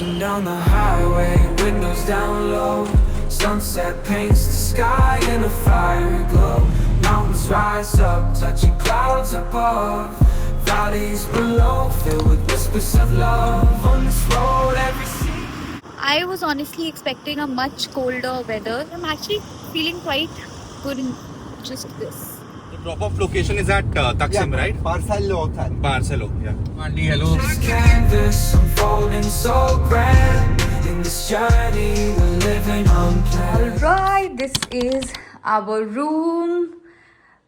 Cruising down the highway, windows down low. Sunset paints the sky in a fiery glow. Mountains rise up, touching clouds above. Valleys below, filled with whispers of love. On this road, every sea. I was honestly expecting a much colder weather. I'm actually feeling quite good in just this. The drop-off location is at Taksim, right? Barcelona Hotel. Barcelo, yeah. Andy, hello. This canvas unfolding so grand. In this journey, we're living unplanned. Alright, this is our room.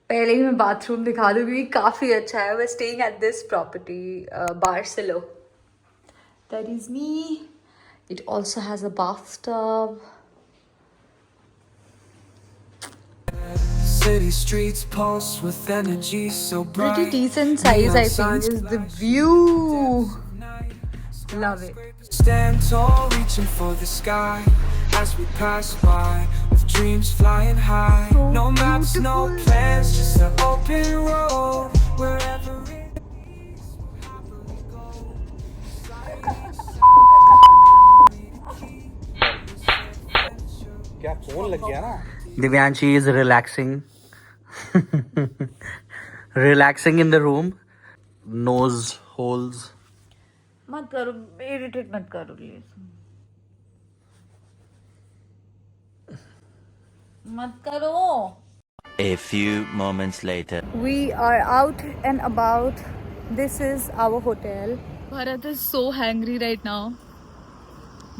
पहले ही मैं bathroom दिखा दूँ क्योंकि काफ़ी अच्छा है. We're staying at this property, Barcelo. That is me. It also has a bathtub. City streets pulse with energy so bright. Pretty decent size, I think, is the view. Love it. Stand tall, reaching for the sky as we pass by with dreams flying high. No maps, no plans, just an open road. Wherever it leads, we'll happily go. क्या phone लग गया ना? Divyanshi is relaxing. Relaxing in the room. Nose holes. मत करो, irritate मत करो please. मत करो. A few moments later. We are out and about. This is our hotel. Bharat is so hungry right now.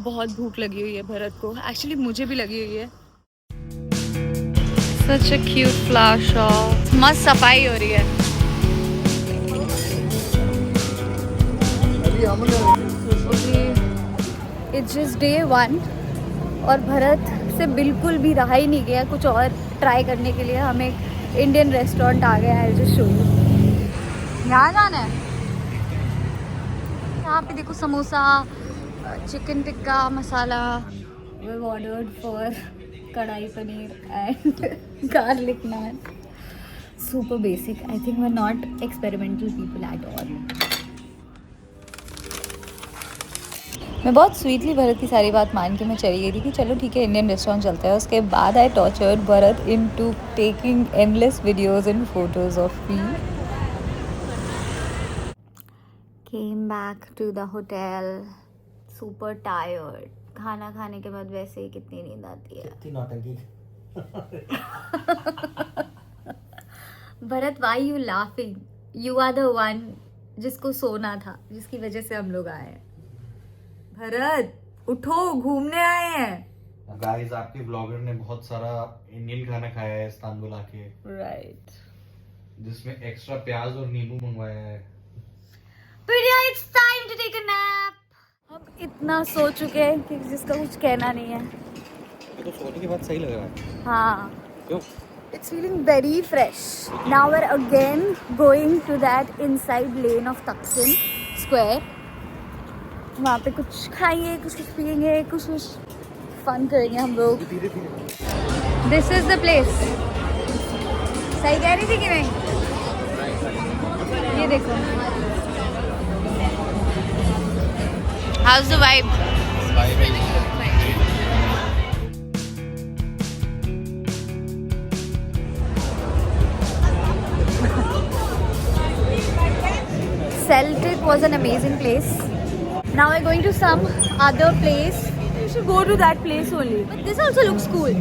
बहुत भूख लगी हुई है भरत को. Actually मुझे भी लगी हुई है. Such a cute flower shop. मस्त सफाई हो रही है. Okay. It's just day 1 और भरत से बिल्कुल भी रहा ही नहीं गया कुछ और ट्राई करने के लिए. हम एक इंडियन रेस्टोरेंट आ गए हैं. Just show you. यहाँ जाना है. यहाँ पे देखो samosa, chicken tikka masala. We ordered for कढ़ाई paneer and garlic naan. Super basic. I think we're not experimental people at all. मैं बहुत स्वीटली भरत की सारी बात मान के मैं चली गई थी कि चलो ठीक है इंडियन रेस्टोरेंट चलते हैं. उसके बाद I tortured Bharat into taking endless videos and photos of me. Came back to the hotel. Super tired. खाना खाने के बाद वैसे ही कितनी नींद आती है. कितनी नौटंकी. Bharat, why you laughing? You are the one जिसको सोना था, जिसकी वजह से हम लोग आए हैं. भरत उठो, घूमने आए हैं. गाइस, आपके ब्लॉगर ने बहुत सारा इंडियन खाना खाया है इस्तांबुल आके. राइट. जिसमें एक्स्ट्रा प्याज और नींबू मंगवाया है. But yeah, it's time to take a nap. हम इतना सो चुके हैं कि जिसका कुछ कहना नहीं है. तो सोने के बाद सही लग रहा है. हाँ. क्यों? It's feeling very fresh. Now we're again going to that inside lane of Taksim Square. वहाँ पे कुछ खाएंगे, कुछ पिएंगे, कुछ फन करेंगे हम लोग. This is the place. सही कह रही थी कि नहीं? ये देखो. How's the vibe? Celtic was an amazing place. Now we're going to some other place. You should go to that place only. But this also looks cool.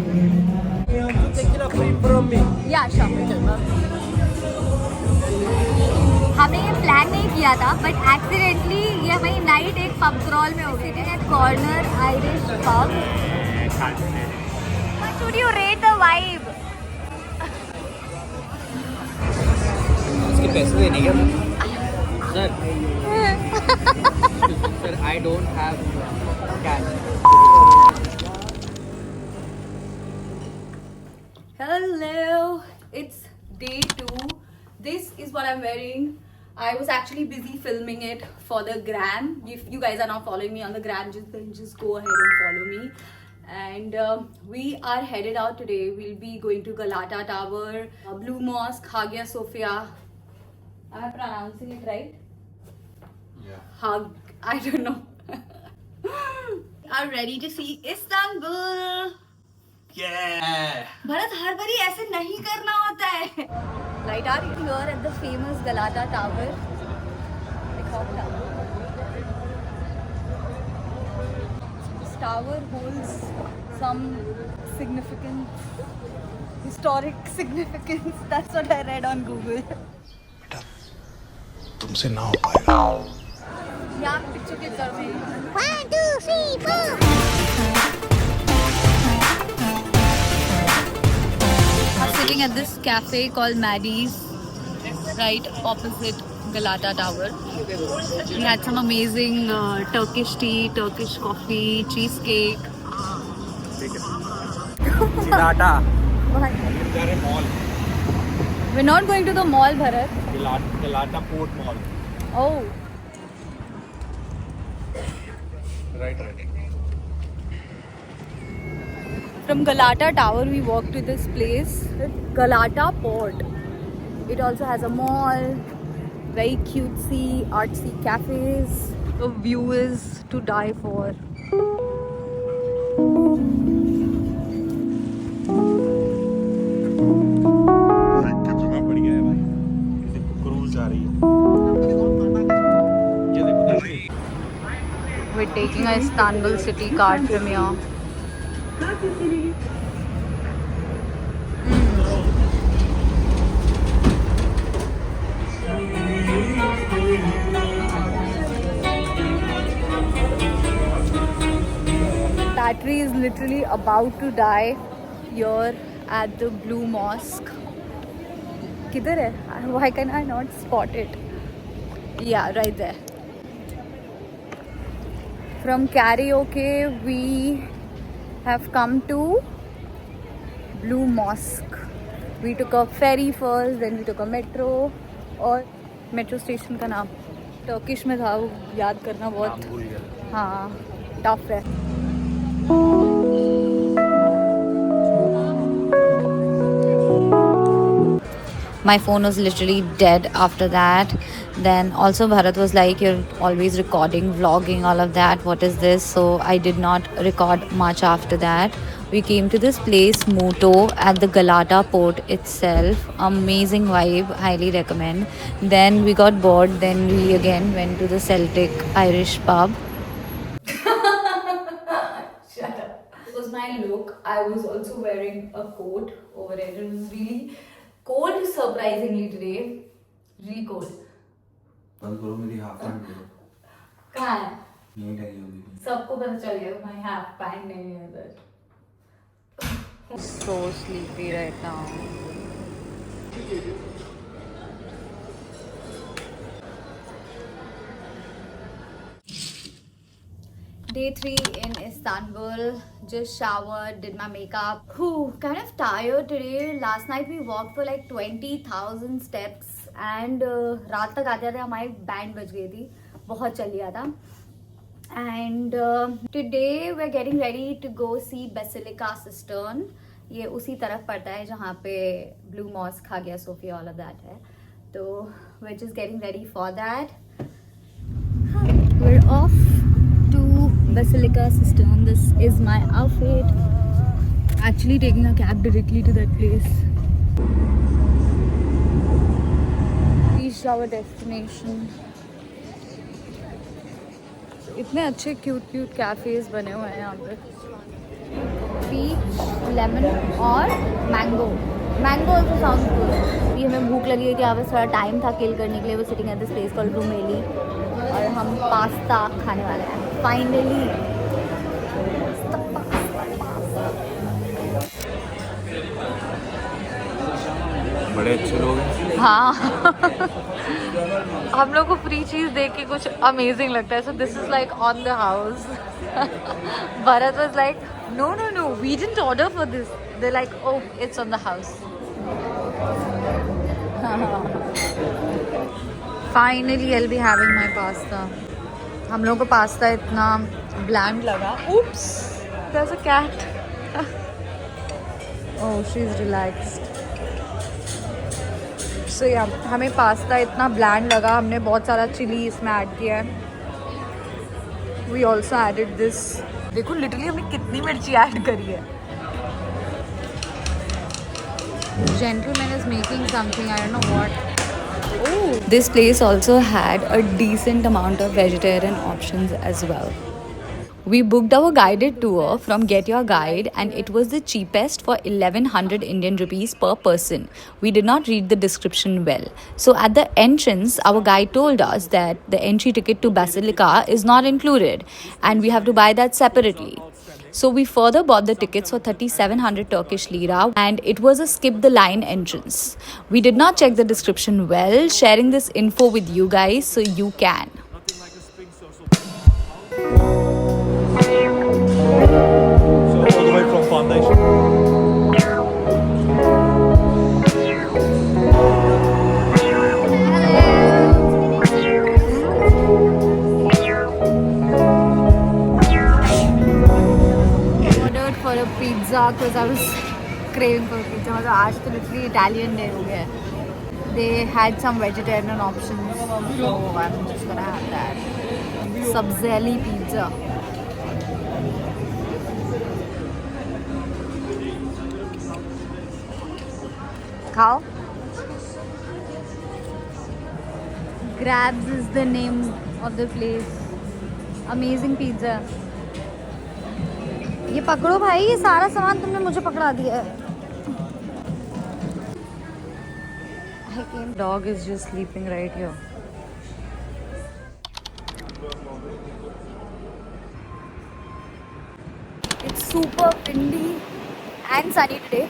Taking a free from me. Yeah, sure. हमने ये plan नहीं किया था, but accidentally ये हमारी night एक pub crawl में हो गई थी. Corner Irish pub. What should you rate the vibe? इसके पैसे देने क्या? Sir. Sir, I don't have cash. Hello, it's day 2. This is what I'm wearing. I was actually busy filming it for the gram. If you guys are not following me on the gram, just go ahead and follow me. And we are headed out today. We'll be going to Galata Tower, Blue Mosque, Hagia Sophia. Am I pronouncing it right? Yeah. I don't know. are ready to see Istanbul. Yeah. Bharat हर बारी ऐसे नहीं करना होता है. Right, are you here at the famous Galata Tower? This tower holds some significance, historic significance. That's what I read on Google. तुमसे ना हो पाएगा. Yeah, picture click कर रहे हैं. 1, 2, 3, 4. I'm sitting at this cafe called Maddie's, right opposite Galata Tower. We had some amazing Turkish tea, Turkish coffee, cheesecake. Galata. mall. We're not going to the mall, Bharat. Galata Port Mall. Oh. Right. From Galata Tower, we walked to this place, Galata Port. It also has a mall, very cutesy, artsy cafes. The view is to die for. कितना बढ़िया है भाई. ये देखो cruise जा रही है. ये देखो. We're taking a Istanbul city card from here. Battery is literally about to die here at the Blue Mosque. Kidhar hai? Why can I not spot it? Yeah, right there. From karaoke, we have come to Blue Mosque. We took a ferry first, then we took a metro. और metro station का नाम Turkish में था, वो याद करना बहुत हाँ tough है. My phone was literally dead after that. Then also Bharat was like, you're always recording, vlogging, all of that. What is this? So I did not record much after that. We came to this place, Muto, at the Galata port itself. Amazing vibe, highly recommend. Then we got bored. Then we again went to the Celtic Irish pub. Shut up. This was my look. I was also wearing a coat over it. It was really cold, surprisingly today. Really cold. बंद करो मेरी half pant दो. कहाँ है? नहीं टंगी होगी. सबको पता चल गया my half pant नहीं है इधर. So sleepy right now. Day 3 in Istanbul. Just showered, did my makeup. Whew, kind of tired today. Last night we walked for like 20,000 steps and रात तक आते आते हमारी बैंड बज गई थी. बहुत चल लिया था. And today we're getting ready to go see Basilica Cistern. ये उसी तरफ पड़ता है जहाँ पे Blue Mosque, Hagia Sophia, all of that है. तो we're just getting ready for that. We're off to Basilica Cistern. This is my outfit. Actually taking a cab directly to that place. Reached our destination. इतने अच्छे cute cafes बने हुए हैं यहाँ पे. Peach, lemon और mango. Mango also sound good. ये हमें भूख लगी है कि यहाँ पे थोड़ा टाइम था किल करने के लिए. वो sitting at this place called Rumeli और हम पास्ता खाने वाले हैं फाइनली. बड़े अच्छे लोग हैं. हाँ हम लोग को फ्री चीज देख के कुछ अमेजिंग लगता है. So this is like on the house. Bharat was like no we didn't order for this. They like oh it's on the house. Finally I will be having my pasta. हम लोग को pasta इतना bland लगा. oops there's a cat. oh she's relaxed. सो या हमें pasta इतना bland लगा. हमने बहुत सारा चिली इसमें ऐड किया है. वी ऑल्सो एडेड दिस देखो लिटरली हमने कितनी मिर्ची ऐड करी है. Gentleman is making something, I don't know what. This place also had a decent amount of vegetarian options as well. We booked our guided tour from Get Your Guide and it was the cheapest for 1100 Indian rupees per person. We did not read the description well. So at the entrance, our guide told us that the entry ticket to Basilica is not included and we have to buy that separately. So we further bought the tickets for 3700 Turkish lira and it was a skip the line entrance. We did not check the description well, sharing this info with you guys so you can. So all the way from foundation. Ordered for a pizza because I was craving for pizza. मतलब आज तो literally Italian day हो गया. They had some vegetarian options, so I'm just gonna have that. Sabzelli pizza. Khao. Grabs is the name of the place. Amazing pizza. ये पकड़ो भाई, ये सारा सामान तुमने मुझे पकड़ा दिया है. Dog is just sleeping right here. It's super windy and sunny today.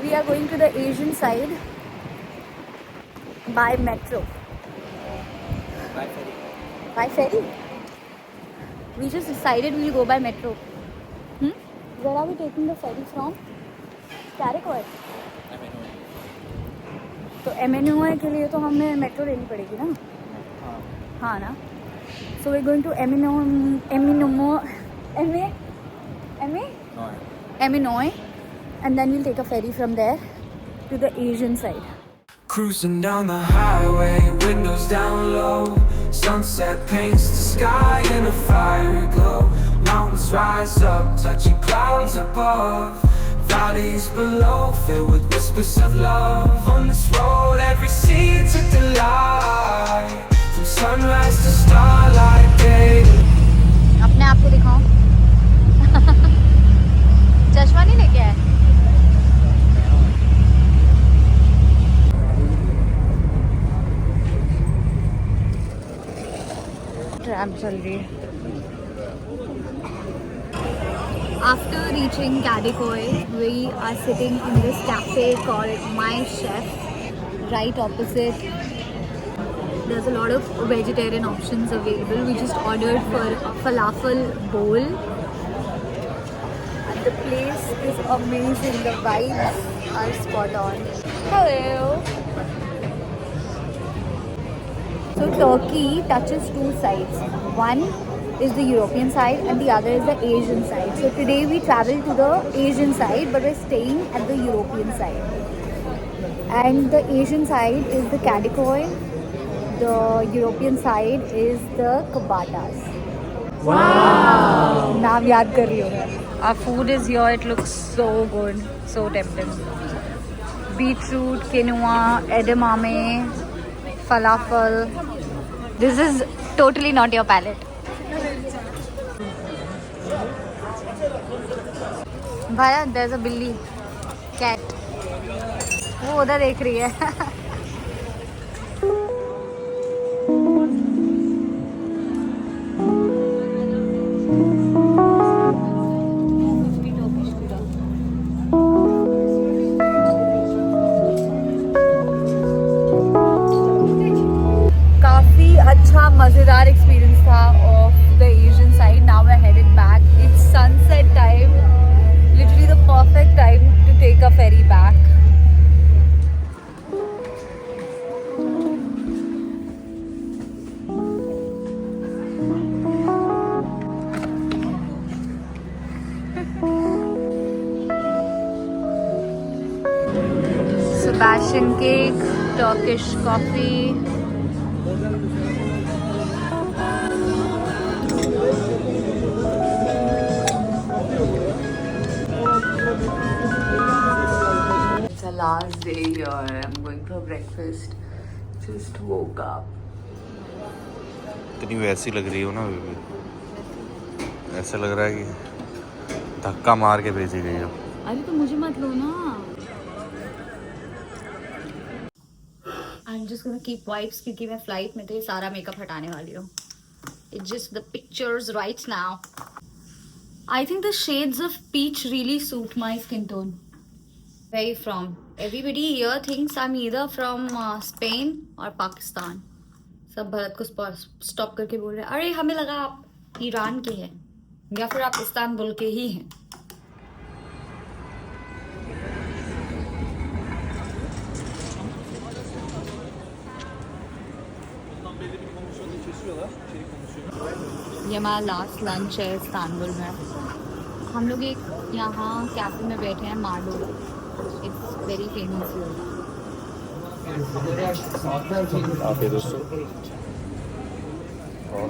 We are going to the Asian side by metro. By ferry? We just decided we'll go by metro. Where are we taking the ferry from? Caricoy. तो MNOI के लिए तो हमें metro लेनी पड़ेगी ना. हाँ ना. So we're going to MNOI and then we'll take a ferry from there to the Asian side. Cruising down the highway, windows down low. Sunset paints the sky in a fiery glow. Mountains rise up, touching clouds above. Valleys below, filled with whispers of love. On this road, every seed's a delight. From sunrise to starlight day. अपने आप को दिखाओ. चश्मा नहीं लेके आए. Tram चल रही है. After reaching Cadicoy, we are sitting in this cafe called My Chef, right opposite. There's a lot of vegetarian options available. We just ordered for a falafel bowl. And the place is amazing. The vibes are spot on. Hello. So Turkey touches two sides. One is the European side and the other is the Asian side. So today we travel to the Asian side, but we're staying at the European side. And the Asian side is the Cadicoy. The European side is the Kabatas. Wow! Naam yaad kar rahi hu main. Our food is here. It looks so good, so tempting. Beetroot, quinoa, edamame, falafel. This is totally not your palate. Bhaya, there's a बिल्ली, cat. वो उधर देख रही है. काफी अच्छा मजेदार experience था of the Asian side. Now we're headed back. It's sunset time. Literally the perfect time to take a ferry back. Sebastian cake, Turkish coffee. stay here. I'm going for breakfast. Just woke up. इतनी वैसी लग रही हो ना baby, ऐसा लग रहा है कि धक्का मार के भेजी गई हो। अरे तो मुझे मत लो ना. I'm just gonna keep wipes क्योंकि मैं फ्लाइट में तो ये सारा मेकअप हटाने वाली हूँ. It's just the pictures right now. I think the shades of peach really suit my skin tone. Where are you from? Everybody here thinks I'm either from Spain or Pakistan. सब भारत को stop करके बोल रहे हैं अरे हमें लगा आप ईरान के हैं या फिर आप इस्तांबुल के ही हैं. ये हमारा लास्ट लंच है इस्तांबुल में. हम लोग एक यहाँ कैफे में बैठे हैं मार्डो. It's very famous. आप ये दोस्तों और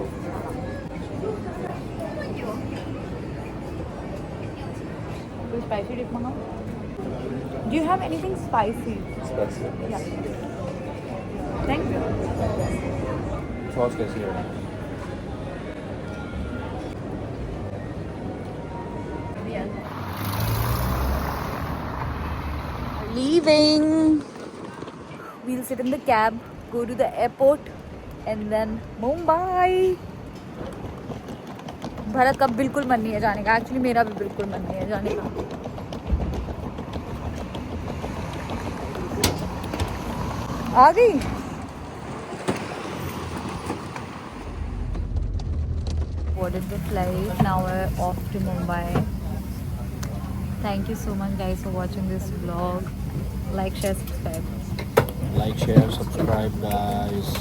कोई स्पाइसी डिश मंगाओ. Do you have anything spicy? Yeah. Thank you. Sauce कैसी है? Leaving. We'll sit in the cab, go to the airport, and then Mumbai. Bharat का बिल्कुल मन नहीं है जाने का. एक्चुअली मेरा भी बिल्कुल मन नहीं है जाने का. आ गई. Boarded the flight. Now we're off to Mumbai. Thank you so much guys for watching this vlog. Like, share, subscribe. Like, share, subscribe, guys.